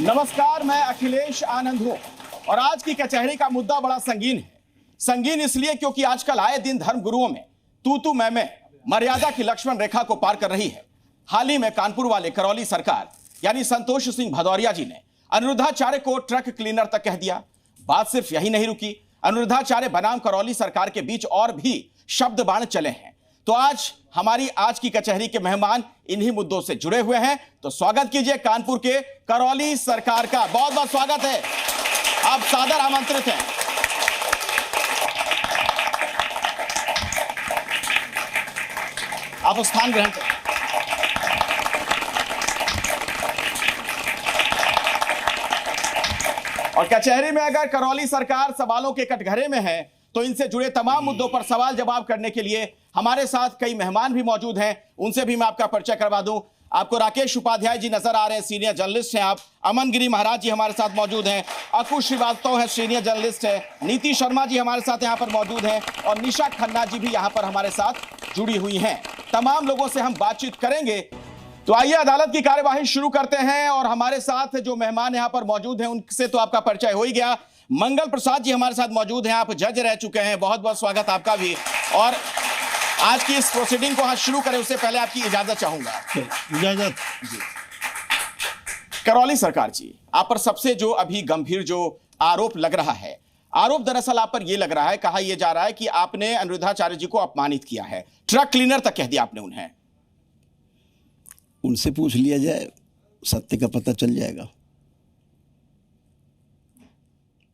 नमस्कार, मैं अखिलेश आनंद हूं और आज की कचहरी का मुद्दा बड़ा संगीन है। संगीन इसलिए क्योंकि आजकल आए दिन धर्म गुरुओं में तू मैं मर्यादा की लक्ष्मण रेखा को पार कर रही है। हाल ही में कानपुर वाले करौली सरकार यानी संतोष सिंह भदौरिया जी ने अनिरुद्धाचार्य को ट्रक क्लीनर तक कह दिया। बात सिर्फ यही नहीं रुकी, अनिरुद्धाचार्य बनाम करौली सरकार के बीच और भी शब्द बाण चले हैं। तो हमारी आज की कचहरी के मेहमान इन्हीं मुद्दों से जुड़े हुए हैं। तो स्वागत कीजिए कानपुर के करौली सरकार का। बहुत बहुत स्वागत है, आप सादर आमंत्रित हैं। आप स्थान ग्रहण करें। और कचहरी में अगर करौली सरकार सवालों के कटघरे में है तो इनसे जुड़े तमाम मुद्दों पर सवाल जवाब करने के लिए हमारे साथ कई मेहमान भी मौजूद हैं। उनसे भी मैं आपका परिचय करवा दूं। आपको राकेश उपाध्याय जी नजर आ रहे हैं, सीनियर जर्नलिस्ट हैं आप। अमन गिरी महाराज जी हमारे साथ मौजूद हैं। अकुश श्रीवास्तव है, सीनियर जर्नलिस्ट है। नीति शर्मा जी हमारे साथ यहाँ पर मौजूद हैं और निशा खन्ना जी भी यहाँ पर हमारे साथ जुड़ी हुई हैं। तमाम लोगों से हम बातचीत करेंगे। तो आइए अदालत की कार्यवाही शुरू करते हैं और हमारे साथ जो मेहमान यहाँ पर मौजूद हैं उनसे तो आपका परिचय हो ही गया। मंगल प्रसाद जी हमारे साथ मौजूद हैं, आप जज रह चुके हैं, बहुत बहुत स्वागत आपका भी। और आज की इस प्रोसीडिंग को आज शुरू करें उससे पहले आपकी इजाजत चाहूंगा। इजाजत जी। करौली सरकार जी, आप पर सबसे जो अभी गंभीर जो आरोप लग रहा है, आरोप दरअसल आप पर यह लग रहा है, कहा यह जा रहा है कि आपने अनिरुद्धाचार्य जी को अपमानित किया है, ट्रक क्लीनर तक कह दिया आपने उन्हें। उनसे पूछ लिया जाए, सत्य का पता चल जाएगा।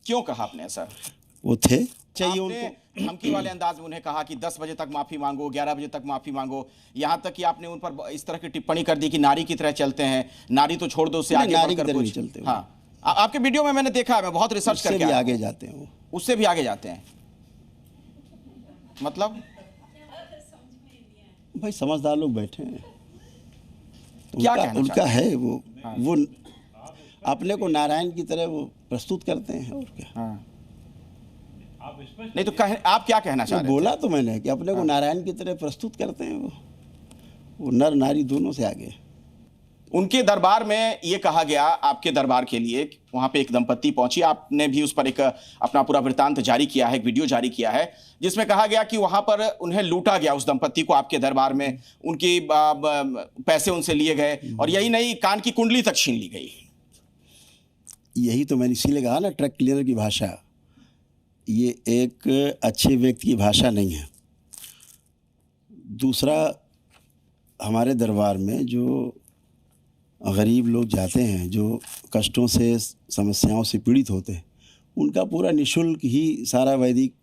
क्यों कहा आपने ऐसा? वो थे चाहिए उनको धमकी वाले अंदाज में उन्हें कहा कि 10 बजे तक माफी मांगो, 11 बजे तक माफी मांगो, यहां तक कि आपने उन पर इस तरह की टिप्पणी कर दी कि नारी की तरह चलते हैं, नारी तो छोड़ दो, उससे आगे बढ़कर कुछ चलते। हाँ, आपके वीडियो में मैंने देखा है, मैं बहुत रिसर्च करके आगे जाते हैं, उससे भी आगे जाते हैं। मतलब भाई समझदार लोग बैठे हैं, क्या कहना उनका है वो अपने को नारायण की तरह वो प्रस्तुत करते हैं और क्या। हाँ। नहीं तो आप क्या कहना चाह रहे थे? बोला तो मैंने कि अपने को नारायण की तरह प्रस्तुत करते हैं, वो नर नारी दोनों से आगे। उनके दरबार में ये कहा गया, आपके दरबार के लिए वहां पे एक दंपत्ति पहुंची, आपने भी उस पर एक अपना पूरा वृत्तांत जारी किया है, एक वीडियो जारी किया है, जिसमें कहा गया कि वहां पर उन्हें लूटा गया, उस दंपत्ति को आपके दरबार में, उनकी पैसे उनसे लिए गए और यही नहीं, कान की कुंडली तक छीन ली गई। यही तो मैंने इसीलिए कहा ना, ट्रक क्लीनर की भाषा ये एक अच्छे व्यक्ति की भाषा नहीं है। दूसरा, हमारे दरबार में जो गरीब लोग जाते हैं, जो कष्टों से समस्याओं से पीड़ित होते हैं, उनका पूरा निःशुल्क ही सारा वैदिक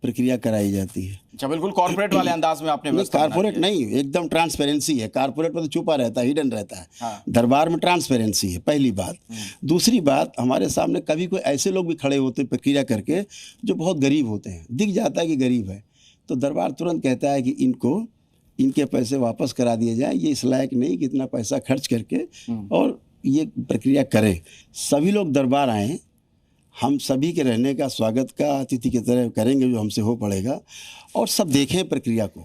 प्रक्रिया कराई जाती है। अच्छा, बिल्कुल कॉर्पोरेट वाले अंदाज में आपने। कॉर्पोरेट नहीं, एकदम ट्रांसपेरेंसी है। कॉर्पोरेट में तो छुपा रहता है, हिडन रहता है। हाँ। दरबार में ट्रांसपेरेंसी है, पहली बात। दूसरी बात, हमारे सामने कभी कोई ऐसे लोग भी खड़े होते हैं प्रक्रिया करके जो बहुत गरीब होते हैं, दिख जाता है कि गरीब है, तो दरबार तुरंत कहता है कि इनके पैसे वापस करा दिए जाएं, ये इस लायक नहीं कि इतना पैसा खर्च करके और ये प्रक्रिया करें। सभी लोग दरबार आएँ, हम सभी के रहने का स्वागत का अतिथि की तरह करेंगे जो हमसे हो पड़ेगा, और सब देखें प्रक्रिया को,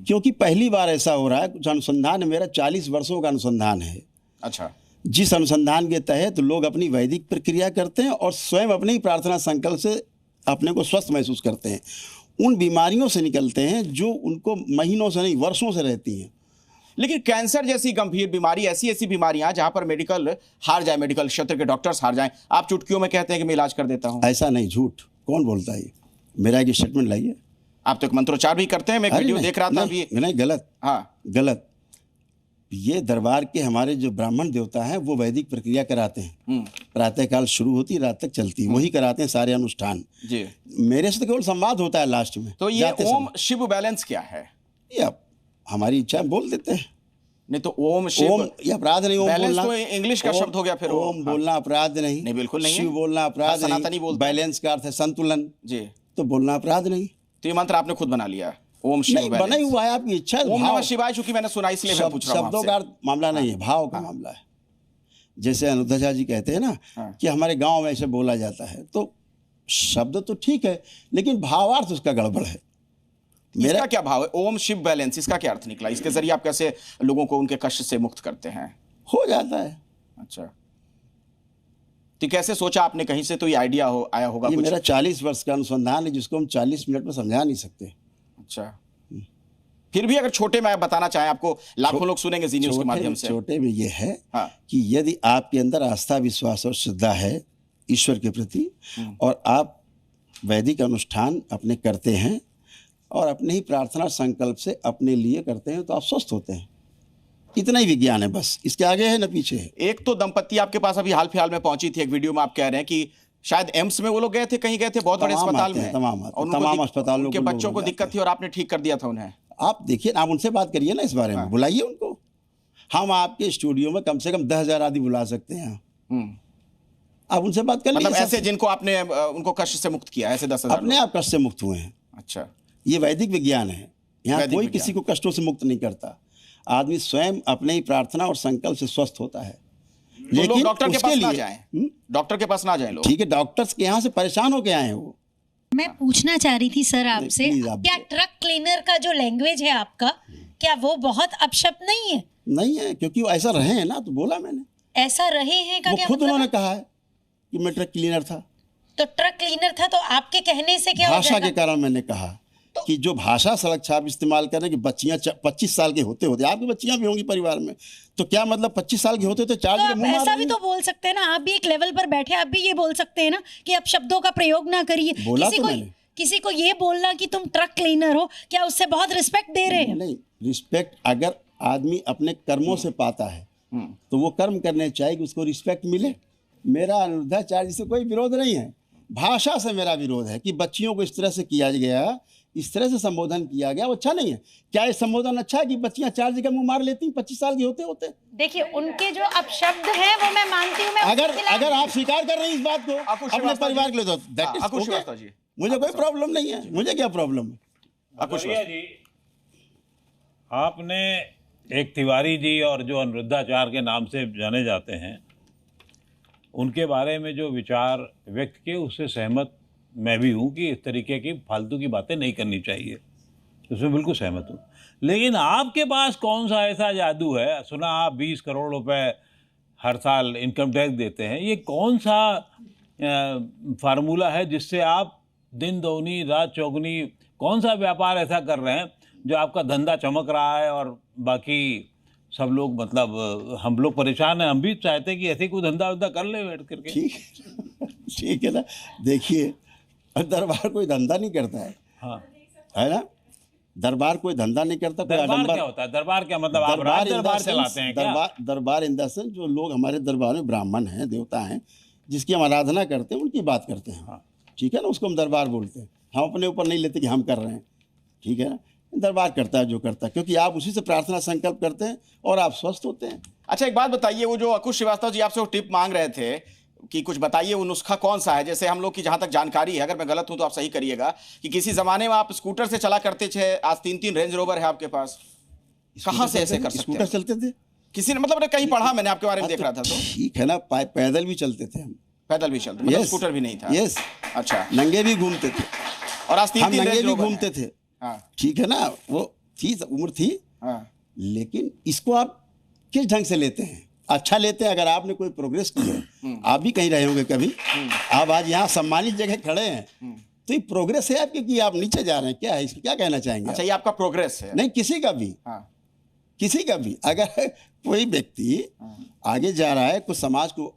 क्योंकि पहली बार ऐसा हो रहा है। कुछ अनुसंधान मेरा 40 वर्षों का अनुसंधान है। अच्छा। जिस अनुसंधान के तहत लोग अपनी वैदिक प्रक्रिया करते हैं और स्वयं अपने ही प्रार्थना संकल्प से अपने को स्वस्थ महसूस करते हैं, उन बीमारियों से निकलते हैं जो उनको महीनों से नहीं वर्षों से रहती हैं। लेकिन कैंसर जैसी गंभीर बीमारी, ऐसी बीमारियां जहां पर मेडिकल हार जाए, मेडिकल क्षेत्र के डॉक्टर्स हार जाएं, आप चुटकियों में कहते हैं कि मैं इलाज कर देता हूं। ऐसा नहीं, झूठ। कौन बोलता है? मेरा एक स्टेटमेंट लाइए। आप तो एक मंत्रोच्चार भी करते हैं, मैं वीडियो देख रहा था अभी। नहीं, गलत। हाँ, गलत। ये दरबार के हमारे जो ब्राह्मण देवता हैं वो वैदिक प्रक्रिया कराते हैं। प्रातःकाल शुरू होती, रात तक चलती, वही कराते हैं सारे अनुष्ठान जी। मेरे से तो केवल संवाद होता है लास्ट में। तो ये ओम शिव बैलेंस क्या है? ये हमारी इच्छा बोल देते हैं। नहीं तो ओम शिव, ओम ये अपराध नहीं। ओम बोलना तो इंग्लिश का शब्द हो गया फिर। ओम बोलना अपराध नहीं। नहीं, बिल्कुल नहीं। शिव बोलना अपराध नहीं। बैलेंस का अर्थ है संतुलन जी, तो बोलना अपराध नहीं। तो ये मंत्र आपने खुद बना लिया? ओम शिव बैलेंस बना ही हुआ है, आपकी इच्छा। ओम नमः शिवाय चूंकि मैंने सुना इसलिए मैं पूछ रहा हूं। शब्दों का मामला नहीं है, भाव का मामला है। जैसे अनिरुद्धाचार्य जी कहते हैं ना कि हमारे गांव में ऐसे बोला जाता है, तो शब्द तो ठीक है लेकिन भावार्थ उसका गड़बड़ है। मेरा क्या भाव है? ओम शिव बैलेंस, इसका क्या अर्थ निकला? इसके जरिए आप कैसे लोगों को उनके कष्ट से मुक्त करते हैं? हो जाता है। अच्छा, तो कैसे सोचा आपने, कहीं से तो ये आइडिया आया होगा ये कुछ? मेरा 40 वर्ष का अनुसंधान है जिसको हम 40 मिनट में समझा नहीं सकते। अच्छा, फिर भी अगर छोटे में आप बताना चाहें, आपको लाखों लोग सुनेंगे जी न्यूज़ के माध्यम से। छोटे में ये है हाँ। कि यदि आपके अंदर आस्था, विश्वास और श्रद्धा है ईश्वर के प्रति, और आप वैदिक अनुष्ठान अपने करते हैं और अपने ही प्रार्थना संकल्प से अपने लिए करते हैं, तो आप स्वस्थ होते हैं। इतना ही विज्ञान है, बस इसके आगे है ना पीछे है। एक तो दंपत्ति आपके पास अभी हाल फिलहाल में पहुंची थी, एक वीडियो में आप कह रहे हैं कि शायद एम्स में वो लोग गए थे, कहीं गए थे, बहुत बड़े अस्पताल में, तमाम अस्पतालों के बच्चों को दिक्कत थी और आपने ठीक कर दिया था उन्हें। आप देखिए, आप उनसे बात करिए ना इस बारे में, बुलाइए उनको। हम आपके स्टूडियो में कम से कम 10,000 आदमी बुला सकते हैं, आप उनसे बात कर लीजिए। मतलब ऐसे जिनको आपने उनको कष्ट से मुक्त किया, ऐसे 10,000 अपने आप कष्ट से मुक्त हुए हैं। अच्छा, ये वैदिक विज्ञान है, यहाँ कोई किसी को कष्टों से मुक्त नहीं करता। आदमी स्वयं अपने ही प्रार्थना और संकल्प से स्वस्थ होता है। लेकिन डॉक्टर के पास ना जाएं, डॉक्टर के पास ना जाएं लोग। ठीक है, डॉक्टर्स के यहाँ से परेशान होके आए हैं वो। मैं पूछना चाह रही थी सर आपसे, क्या ट्रक क्लीनर का जो लैंग्वेज है आपका, क्या वो बहुत अपशब्द नहीं है? नहीं है, क्योंकि वो ऐसा रहे हैं ना, तो बोला मैंने। ऐसा रहे हैं का क्या खुद मतलब? उन्होंने कहा है कि मैं ट्रक क्लीनर था। तो ट्रक क्लीनर था, तो आपके कहने से क्या भाषा के कारण मैंने कहा कि जो भाषा सड़क छाप इस्तेमाल करें कि बच्चियां 25 साल के होते होते, आपकी बच्चियां भी होंगी परिवार में, तो क्या मतलब 25 साल के होते होते 4 जगह मुंह मार ऐसा भी तो बोल सकते हैं ना, आप भी एक लेवल पर बैठे, आप भी ये बोल सकते हैं ना कि आप शब्दों का प्रयोग ना करिए। बोला तो मैंने। किसी को ये बोलना कि तुम ट्रक क्लीनर हो, क्या उससे बहुत रिस्पेक्ट दे रहे हैं? नहीं, रिस्पेक्ट अगर आदमी अपने कर्मों से पाता है तो वो कर्म करने चाहिए कि उसको रिस्पेक्ट मिले। मेरा अनिरुद्धाचार्य से कोई विरोध नहीं है, भाषा से मेरा विरोध है कि बच्चियों को इस तरह से किया गया, इस तरह से संबोधन किया गया, वो अच्छा नहीं है। क्या ये संबोधन अच्छा है कि बच्चियां 4 जगह मुंह मार लेती 25 साल की होते होते? देखिए, उनके जो अपशब्द हैं वो मैं मानती हूँ। अगर आप स्वीकार कर रहे हैं इस बात को अपने परिवार के लिए, तो दैट इज ओके, मुझे कोई प्रॉब्लम नहीं है। मुझे क्या प्रॉब्लम है? जी, आपने एक तिवारी जी और जो अनिरुद्धाचार्य के नाम से जाने जाते हैं, उनके बारे में जो विचार व्यक्त किए उससे सहमत मैं भी हूँ कि इस तरीके की फालतू की बातें नहीं करनी चाहिए, उसमें बिल्कुल सहमत हूँ। लेकिन आपके पास कौन सा ऐसा जादू है? सुना आप 20 करोड़ रुपए हर साल इनकम टैक्स देते हैं, ये कौन सा फार्मूला है जिससे आप दिन दोगुनी रात चौगुनी, कौन सा व्यापार ऐसा कर रहे हैं जो आपका धंधा चमक रहा है और बाकी सब लोग, मतलब हम लोग परेशान हैं, हम भी चाहते हैं कि ऐसे कोई धंधा कर ले बैठ करके। ठीक है ना। देखिए, दरबार कोई धंधा नहीं करता है, हाँ, है ना। दरबार कोई धंधा नहीं करता। दरबार क्या होता है? दरबार क्या मतलब? आप दरबार चलाते हैं क्या? दरबार इन द सेंस, जो लोग हमारे दरबार में ब्राह्मण हैं, देवता हैं, जिसकी हम आराधना करते हैं, उनकी बात करते हैं। हाँ, ठीक है ना, उसको हम दरबार बोलते हैं। हम अपने ऊपर नहीं लेते कि हम कर रहे हैं, ठीक है ना। दरबार करता है जो करता है, क्योंकि आप उसी से प्रार्थना संकल्प करते हैं और आप स्वस्थ होते हैं। अच्छा, एक बात बताइए, वो जो अकुश श्रीवास्तव जी आपसे वो टिप मांग रहे थे कि कुछ बताइए वो नुस्खा कौन सा है? जैसे हम लोग की जहां तक जानकारी है, अगर मैं गलत हूं तो आप सही करिएगा, कि किसी जमाने में आप स्कूटर से चला करते थे, आज 3-3 रेंज रोवर है आपके पास, कहां से ऐसे कर सकते हैं? स्कूटर चलते थे? किसी ने, मतलब कहीं पढ़ा मैंने आपके बारे में, देख रहा था। तो ठीक है ना, पैदल भी चलते थे हम। पैदल भी चलते, मतलब स्कूटर भी नहीं था? यस। अच्छा, नंगे भी घूमते थे। और आज 3-3 नंगे रेंज भी रोवर घूमते थे। हाँ, ठीक है ना, वो थी, उम्र थी। हाँ, लेकिन इसको आप किस ढंग से लेते हैं? अच्छा लेते हैं। अगर आपने कोई प्रोग्रेस की है, आप भी कहीं रहे होंगे कभी, आप आज यहाँ सम्मानित जगह खड़े हैं, तो ये प्रोग्रेस है आपकी कि आप नीचे जा रहे हैं? क्या है इसको, क्या कहना चाहेंगे? अच्छा, ये आपका प्रोग्रेस है? नहीं, किसी का भी। हाँ, किसी का भी अगर कोई व्यक्ति आगे जा रहा है, कुछ समाज को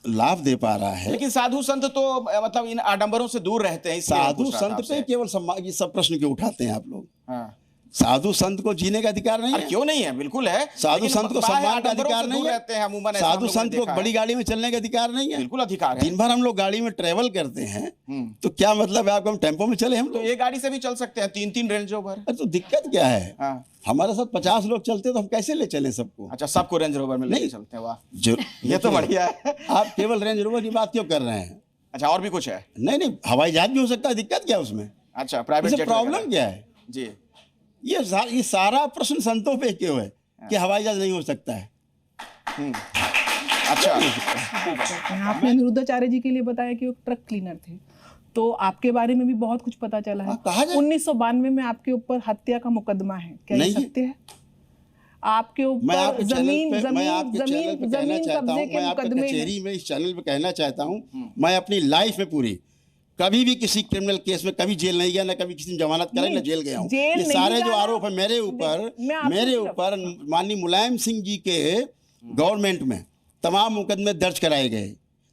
लाभ दे पा रहा है। लेकिन साधु संत तो मतलब इन आडंबरों से दूर रहते हैं। साधु संत पे केवल सम्मान, ये सब प्रश्न क्यों उठाते हैं आप लोग? हाँ, साधु संत को जीने का अधिकार नहीं है? क्यों नहीं है? बिल्कुल है। साधु संत को सम्मान का अधिकार नहीं है? साधु संत को बड़ी गाड़ी में चलने का अधिकार नहीं है? बिल्कुल अधिकार है। दिन भर हम लोग गाड़ी में ट्रेवल करते हैं, तो क्या मतलब है आपको हम टेम्पो में चले? हम तो ये गाड़ी से भी चल सकते हैं, 3-3 रेंज रोवर। अरे तो दिक्कत क्या है? हमारे साथ 50 लोग चलते तो हम कैसे ले चले सबको? अच्छा, सबको रेंज रोवर में लेके चलते हैं? वाह, ये तो बढ़िया है। आप केवल रेंज रोवर की बात क्यों कर रहे हैं? अच्छा, और भी कुछ है? नहीं, हवाई जहाज भी हो सकता है, दिक्कत क्या है उसमें? अच्छा, प्राइवेट जेट, प्रॉब्लम क्या है जी? ये सारा प्रश्न संतों पे क्यों है कि हवाई जहाज नहीं हो सकता है? अच्छा, आपने अनिरुद्धाचार्य जी के लिए बताया कि वो ट्रक क्लीनर थे, तो आपके बारे में भी बहुत कुछ पता चला है। 1992 में आपके ऊपर हत्या का मुकदमा है, क्या ये सत्य है? आपके मैं ऊपर आपके चैनल जमीन पे मैं आपके चैनल जमीन पे कहना जमीन चाहता कब्जे हूँ, के मैं आपके मुकदमे कचहरी हैं। में इस चैनल पे कहना चाहता हूँ, मैं अपनी लाइफ में पूरी कभी भी किसी क्रिमिनल केस में कभी जेल नहीं गया, ना कभी किसी ने जमानत कराई, ना जेल गया हूँ। जेल ये नहीं सारे जो जाना। आरोप है मेरे मैं आपसे ऊपर माननीय मुलायम सिंह जी के गवर्नमेंट में तमाम मुकदमे दर्ज कराए गए,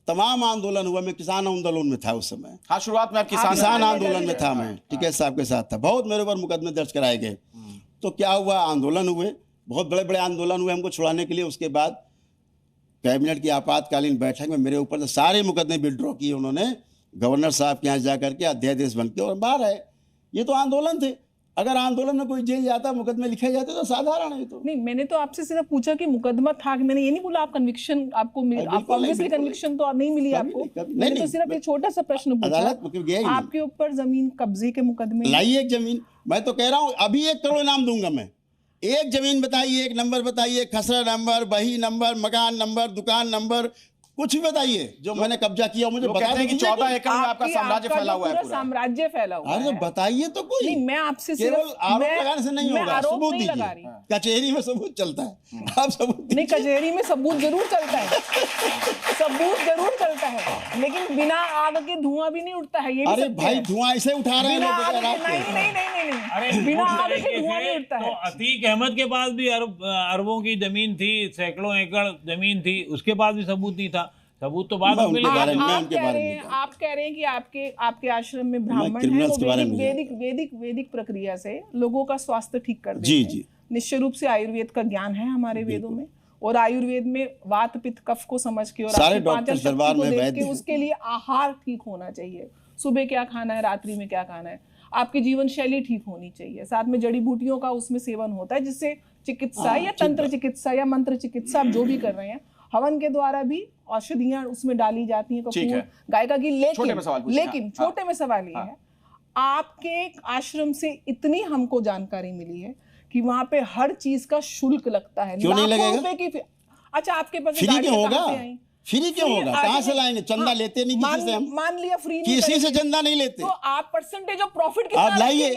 तमाम आंदोलन हुआ। मैं किसान आंदोलन में था उस समय, हाँ, शुरुआत में आप किसान आंदोलन में था, मैं टिकैत साहब के साथ था। बहुत मेरे ऊपर मुकदमे दर्ज कराए गए। तो क्या हुआ, आंदोलन हुए, बहुत बड़े बड़े आंदोलन हुए हमको छुड़ाने के लिए। उसके बाद कैबिनेट की आपातकालीन बैठक में मेरे ऊपर से सारे मुकदमे विड्रॉ किए उन्होंने, गवर्नर साहब के यहाँ जा करके अध्यादेश बन के, और बाहर आए। ये तो आंदोलन थे। अगर आंदोलन में कोई जेल जाता, मुकदमे लिखे जाते तो साधारण है। तो नहीं, मैंने तो आपसे सिर्फ पूछा कि मुकदमा था, कि मैंने ये नहीं बोला आप कन्विक्शन आपको मिली, आपको ऑब्वियसली कन्विक्शन तो नहीं मिली आपको। मैंने तो सिर्फ एक छोटा सा प्रश्न अदालत में गया ही पूछा, नहीं। आपके ऊपर जमीन कब्जे के मुकदमे हैं। लाइए एक जमीन, मैं तो कह रहा हूँ अभी 1 करोड़ इनाम दूंगा मैं। एक जमीन बताइए, एक नंबर बताइए, खसरा नंबर, बही नंबर, मकान नंबर, दुकान नंबर, कुछ भी बताइए जो मैंने कब्जा किया, मुझे लोग बता कहते हैं कि दीजिए। 14 एकड़ में आपका साम्राज्य आपका फैला जो हुआ है पूरा पूरा। साम्राज्य फैला हुआ अरे है। बताइए तो कोई। नहीं, मैं आपसे केवल सिर्फ आरोप लगाने से नहीं मैं होगा, आरोप सबूत नहीं लगा दीजिए। रही। कचहरी में सबूत चलता है, आप सबूत नहीं, दीजिए। कचहरी में सबूत जरूर चलता है, सबूत जरूर चलता है, लेकिन बिना आग के धुआं भी नहीं उठता है। ये भी अरे सत्य भाई है। धुआं ऐसे उठा रहे हैं बिना लोग आग बगैर के आग के। नहीं नहीं नहीं नहीं अरे नहीं, बिना उस आग के तरीके धुआं से नहीं उठता तो है। अतीक अहमद के पास भी अरबों की जमीन थी, सैकड़ों एकड़ जमीन थी, उसके पास भी सबूत नहीं था। सबूत तो बाद मैं में उनके मिलेगा। बारे में- मैं आप उनके कह बारे रहे में हैं, जानता आप कह रहे हैं कि आपके आश्रम में ब्राह्मण है, criminals वो के बारे में वैदिक प्रक्रिया से लोगों का स्वास्थ्य ठीक कर देते जी, हैं। जी। निश्चित रूप से आयुर्वेद का ज्ञान है हमारे वेदों में, और आयुर्वेद में वात पित्त कफ को समझ के और सारे आपकी पाचन डॉक्टर्स दरबार शक्ति को में देख वैद्य के हैं। उसके लिए आहार ठीक होना चाहिए। सुबह क्या खाना है, रात्रि में क्या खाना है, आपकी जीवन शैली ठीक होनी चाहिए। साथ में जड़ी बूटियों का उसमें सेवन होता है, जिससे चिकित्सा या तंत्र चिकित्सा या मंत्र चिकित्सा आप जो भी कर रहे हैं, हवन के द्वारा भी औषधियां उसमें डाली जाती हैं, ठीक कपूर, है। गायका की। छोटे में सवाल पूछिए, लेकिन हाँ। छोटे में सवाल ये है, आपके आश्रम से इतनी हमको जानकारी मिली है कि वहां पे हर चीज का शुल्क लगता है, क्यों नहीं लाखों लगेगा? रुपए की अच्छा, आपके पास फ्री गाड़ियां क्यों कहाँ होगा? से आई? फ्री क्यों फ्री होगा? आज कहाँ से नहीं। लाएंगे? चंदा लेते नहीं किसी से हम। मान लिया फ्री नहीं किसी से करेंगे, चंदा नहीं लेते। तो आप परसेंटेज ऑफ प्रॉफिट आप लाइए।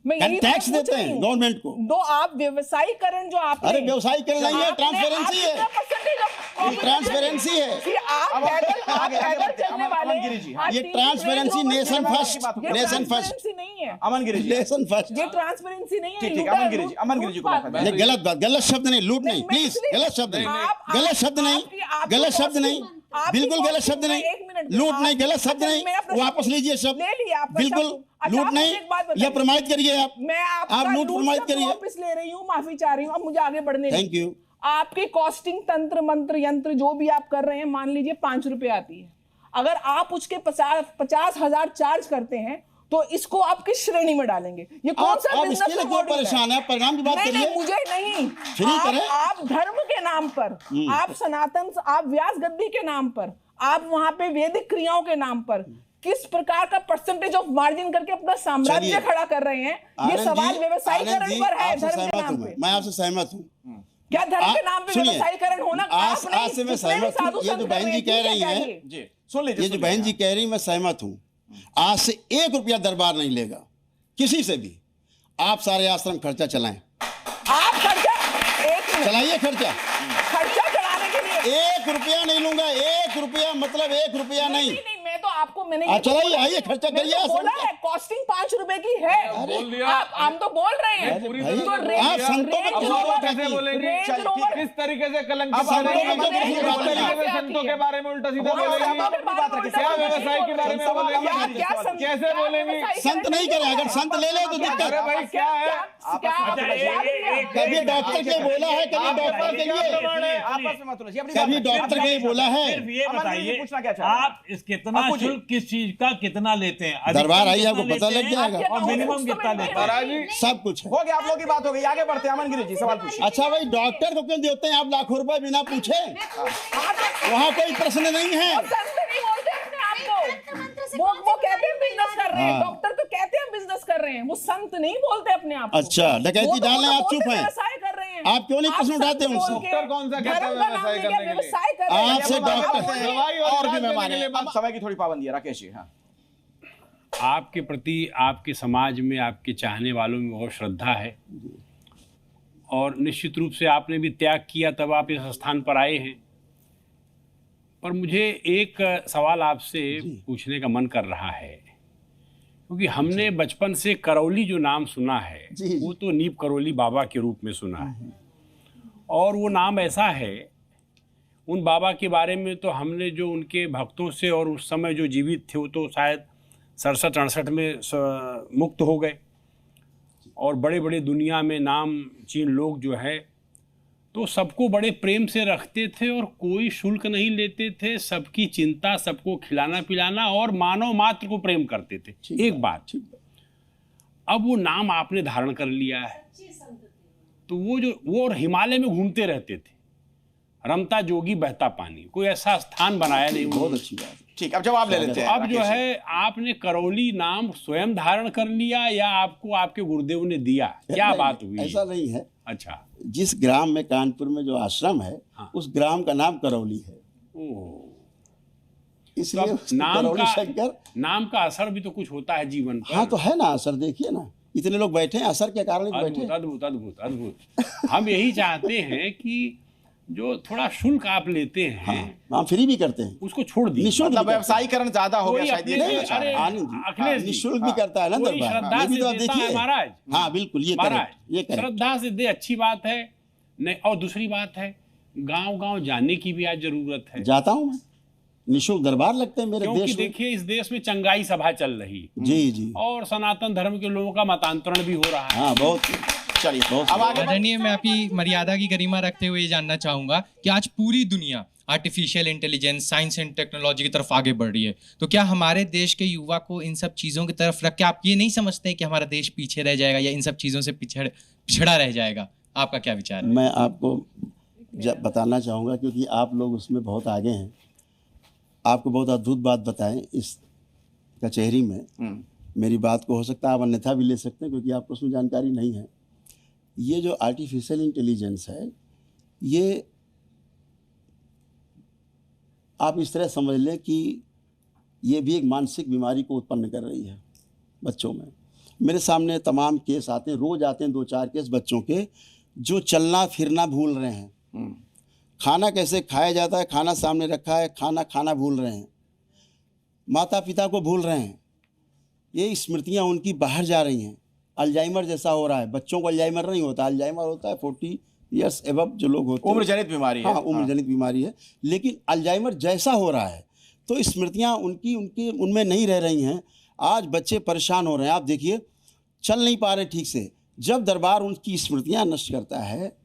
मैं यही टैक्स तो पूछ देते रही हैं हूँ। गवर्नमेंट को। तो आप व्यवसायीकरण जो आपने, अरे व्यवसायीकरण नहीं है, ट्रांसपेरेंसी है। ये ट्रांसपेरेंसी है। अब आगे बढ़ते हैं। अमन गिरी जी, हाँ। ये transparency nation first, nation first, नहीं है, अमन गिरी जी, नेशन फर्स्ट। ये ट्रांसपेरेंसी नहीं है। ठीक, लूटा- अमन गिरी जी, अमन गिरी जी को लूटपाट मौका नहीं, गलत बात, गलत शब्द नहीं, लूट नहीं, मैं प्लीज, इसलिए- गलत शब्द नहीं, आप- गलत शब्द नहीं, आपकी गलत शब्द नहीं, आपकी बिल्कुल गलत कॉस्टिंग शब्द में नहीं, एक मिनट, लूट आप- नहीं, गलत शब्द अच्छा, नहीं, मेरा प्रश्न- वापस लीजिए शब्द, ले लिया आपका बिल्कुल शब्द। अच्छा, लूट आप नहीं, मुझे एक बात या बताइए। प्रमाणित करिए आप। मैं आप आपका लूट प्रमाणित शब्द करिए। वापस ले रही हूँ, माफी चाह रही हूँ, अब मुझे आगे बढ़ने थैंक दीजिए। यू। आपकी कॉस्टिंग तंत्र मंत्र यंत्र जो भी आप कर रहे हैं, मान लीजिए 5 रुपए आती है, अगर आप उसके 50,000 चार्ज करते हैं, तो इसको आप किस श्रेणी में डालेंगे? ये कौन सा आप बिजनेस इसके लिए क्यों परेशान है? परिणाम की बात नहीं, करिए। नहीं, मुझे नहीं। फ्री करें। आप धर्म के नाम पर, आप सनातन, आप व्यास गद्दी के नाम पर, आप वहां पे वैदिक क्रियाओं के नाम पर किस प्रकार का परसेंटेज ऑफ मार्जिन करके अपना साम्राज्य चलिए। खड़ा कर रहे हैं, ये आनंद सवाल जी, व्यवसायीकरण आनंद जी, पर है। आपसे धर्म के सहमत नाम हूं पे मैं आपसे सहमत हूँ। क्या धर्म के नाम पे सुनिए, व्यवसायीकरण होना? आज आप नहीं, से मैं जितने भी सहमत हूँ। साधु ये संत जो कर बहन रहे जी हैं, कह ठीक रही है, हैं, चाहिए। जी, सुन लीजिए, ये जो बहन जी कह रही, मैं सहमत हूँ। आज से 1 रुपया दरबार नहीं लेगा किसी से भी। आप सारे आश्रम खर्चा चलाएं, आप खर्चा, एक मिनट, चलाइए खर्चा। खर्चा चलाने के लिए 1 रुपया नहीं लूंगा, 1 रुपया मतलब 1 रुपया नहीं। नहीं, मैं तो आपको, मैंने आप चलाइए, आइए खर्चा मैंने करिए। तो बोला है, कॉस्टिंग 5 रुपए की है। बोल दिया। आप, हम तो बोल रहे हैं। भाई, तो आप संतों में रेंज क्यों रोवर- कैसे बोलेंगे? रेंज चलिए, रोवर- ठीक है। किस तरीके से कलंकित अब कर संतों रही में है? तो किस किसी बात तरीके नहीं से है। संतों के बारे में उल्टा सीधा हाँ, बोलेगी? संतों के बारे में उल्टा क्या सीधा व्यवसाय के बारे में बोलेगी? बोलेगी? क्या संत- कैसे क्या बोलेंगी? व्यवसायीकरण संत नहीं करे, अगर संत ले ले तो दिक्कत। अरे भाई क्या है? कभी डॉक्टर के बोला है, कभी डॉक्टर के लिए, आपस में मत उलझिए, अपनी कभी बात डॉक्टर के लिए बोला है। सिर्फ ये अमन गिरी जी बताइए, पूछना क्या चाह रहे हैं? आप इस कितना आप पूछिए। शुल्क किस चीज का कितना लेते हैं? अधिकतम दरबार आइए, कितना आपको पता लेते लग हैं जाएगा। और मिनिमम कितना लेते हैं? महाराज जी, सब कुछ है। हो गया, आप लोगों की बात हो गई, आगे बढ़ते हैं। अमन गिरी जी, सवाल पूछिए। अच्छा भाई, डॉक्टर को क्यों देते हैं आप लाखों रुपए बिना पूछे? वहाँ कोई प्रश्न नहीं है। संत नहीं बोलते अपने आप को। वो कहते हैं बिजनेस कर रहे हैं, हाँ। डॉक्टर तो कहते हैं बिजनेस कर रहे हैं, वो संत नहीं बोलते अपने आप को। अच्छा, डकैती वो तो डालने आप बोलते चुप हैं। व्यवसाय कर रहे हैं। आप क्यों नहीं प्रश्न संत उठाते बोल उनसे? के डॉक्टर कौन सा कहता है धर्म का नाम व्यवसाय लेके करने के लिए? व्यवसाय कर रहे हैं। आपसे अब आप डॉक्टर- बोलिए। दवाई और भी इलाज मेहमान देने के हैं, लिए अब समय की थोड़ी पाबंदी है। राकेश जी, हाँ। आपके प्रति आपके समाज में आपके चाहने वालों में बहुत श्रद्धा है और निश्चित रूप से आपने भी त्याग किया, तब आप इस स्थान पर आए हैं। पर मुझे एक सवाल आपसे पूछने का मन कर रहा है, क्योंकि हमने बचपन से करौली जो नाम सुना है वो तो नीप करौली बाबा के रूप में सुना है, और वो नाम ऐसा है, उन बाबा के बारे में तो हमने जो उनके भक्तों से, और उस समय जो जीवित थे वो तो शायद 67-68 में मुक्त हो गए, और बड़े बड़े दुनिया में नाम चीन लोग जो है तो सबको बड़े प्रेम से रखते थे और कोई शुल्क नहीं लेते थे, सबकी चिंता, सबको खिलाना पिलाना और मानव मात्र को प्रेम करते थे। एक बात, अब वो नाम आपने धारण कर लिया है, तो वो और हिमालय में घूमते रहते थे, रमता जोगी बहता पानी, कोई ऐसा स्थान बनाया नहीं। बहुत अच्छी बात है। ठीक, अब जवाब ले लेते हैं। अब जो है आपने करौली नाम स्वयं धारण कर लिया या आपको आपके गुरुदेव ने दिया, क्या बात हुई? ऐसा नहीं है। अच्छा, जिस ग्राम में, कानपुर में जो आश्रम है, उस ग्राम का नाम करौली है, इसलिए उसको करौली शंकर। नाम का असर भी तो कुछ होता है जीवन पर। हाँ तो है ना असर, देखिए ना इतने लोग बैठे हैं, असर के कारण बैठे हैं। अद्भुत अद्भुत अद्भुत। हम यही चाहते हैं कि जो थोड़ा शुल्क आप लेते हैं, हम फ्री भी करते हैं, उसको छोड़ दीजिए। मतलब व्यवसायीकरण ज्यादा हो गया शायद, ये नहीं अच्छा है। अखिलेश जी, निःशुल्क भी करता है ना दरबार, श्रद्धा ये भी से तो आप देता है देखिए। महाराज। हाँ बिल्कुल, ये करें। श्रद्धा से दे, अच्छी बात है। नहीं, और दूसरी बात है, गांव-गांव जाने की भी आज जरूरत है। जाता हूँ मैं, निःशुल्क दरबार लगते हैं मेरे देश में। क्योंकि देखिए इस देश में चंगाई सभा चल रही, जी, और सनातन धर्म के लोगों का मतांतरण भी हो रहा है। हाँ बहुत। चलिए अब आगे आदरणीय, मैं आपकी मर्यादा की गरिमा रखते हुए ये जानना चाहूंगा कि आज पूरी दुनिया artificial intelligence, science and technology की तरफ आगे बढ़ रही है, तो क्या हमारे देश के युवा को इन सब चीज़ों की तरफ रख के आप ये नहीं समझते कि हमारा देश पीछे रह जाएगा या इन सब चीज़ों से पिछड़ा रह जाएगा? आपका क्या विचार है? मैं आपको बताना चाहूँगा, क्योंकि आप लोग उसमें बहुत आगे हैं, आपको बहुत अद्भुत बात बताएं इस कचहरी में। मेरी बात को हो सकता है आप अन्यथा भी ले सकते हैं, क्योंकि आपको उसमें जानकारी नहीं है। ये जो आर्टिफिशियल इंटेलिजेंस है, ये आप इस तरह समझ लें कि ये भी एक मानसिक बीमारी को उत्पन्न कर रही है बच्चों में। मेरे सामने तमाम केस आते हैं, रोज़ आते हैं 2-4 केस बच्चों के, जो चलना फिरना भूल रहे हैं, खाना कैसे खाया जाता है, खाना सामने रखा है, खाना भूल रहे हैं, माता पिता को भूल रहे हैं, ये स्मृतियाँ उनकी बाहर जा रही हैं। अल्जाइमर जैसा हो रहा है। बच्चों को अल्जाइमर नहीं होता, अल्जाइमर होता है 40 ईयर्स एबव जो लोग होते हैं, उम्र जनित बीमारी है। हाँ, उम्र जनित बीमारी है, लेकिन अल्जाइमर जैसा हो रहा है, तो स्मृतियाँ उनमें नहीं रह रही हैं। आज बच्चे परेशान हो रहे हैं, आप देखिए चल नहीं पा रहे ठीक से। जब दरबार उनकी स्मृतियाँ नष्ट करता है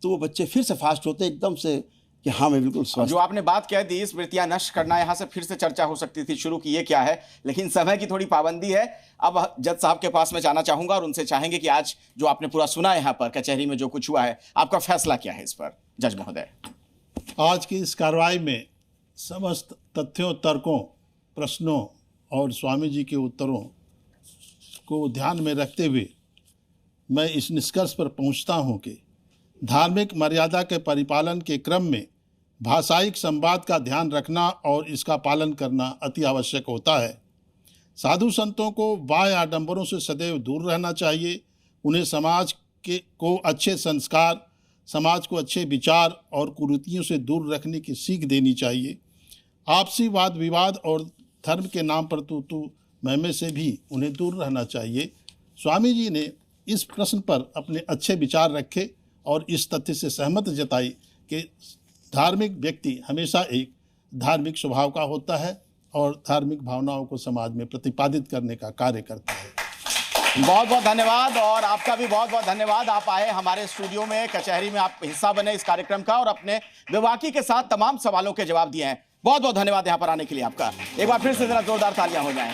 तो वो बच्चे फिर से फास्ट होते हैं एकदम से कि हाँ मैं बिल्कुल स्वस्थ। जो आपने बात कह दी स्मृतियां नष्ट करना, यहाँ से फिर से चर्चा हो सकती थी शुरू की, ये क्या है, लेकिन समय की थोड़ी पाबंदी है। अब जज साहब के पास मैं जाना चाहूंगा और उनसे चाहेंगे कि आज जो आपने पूरा सुना है यहाँ पर कचहरी में जो कुछ हुआ है, आपका फैसला क्या है इस पर, जज महोदय? आज की इस कार्रवाई में समस्त तथ्यों, तर्कों, प्रश्नों और स्वामी जी के उत्तरों को ध्यान में रखते हुए मैं इस निष्कर्ष पर पहुंचता हूं कि धार्मिक मर्यादा के परिपालन के क्रम में भाषायिक संवाद का ध्यान रखना और इसका पालन करना अति आवश्यक होता है। साधु संतों को बाह्य आडंबरों से सदैव दूर रहना चाहिए। उन्हें समाज को अच्छे संस्कार, समाज को अच्छे विचार और कुरीतियों से दूर रखने की सीख देनी चाहिए। आपसी वाद विवाद और धर्म के नाम पर तू महमे से भी उन्हें दूर रहना चाहिए। स्वामी जी ने इस प्रश्न पर अपने अच्छे विचार रखे और इस तथ्य से सहमत जताई कि धार्मिक व्यक्ति हमेशा एक धार्मिक स्वभाव का होता है और धार्मिक भावनाओं को समाज में प्रतिपादित करने का कार्य करता है। बहुत बहुत धन्यवाद, और आपका भी बहुत बहुत धन्यवाद। आप आए हमारे स्टूडियो में, कचहरी में, आप हिस्सा बने इस कार्यक्रम का और अपने विवाकी के साथ तमाम सवालों के जवाब दिए हैं। बहुत बहुत धन्यवाद यहाँ पर आने के लिए आपका। एक बार फिर से जरा जोरदार तालियां हो जाएं।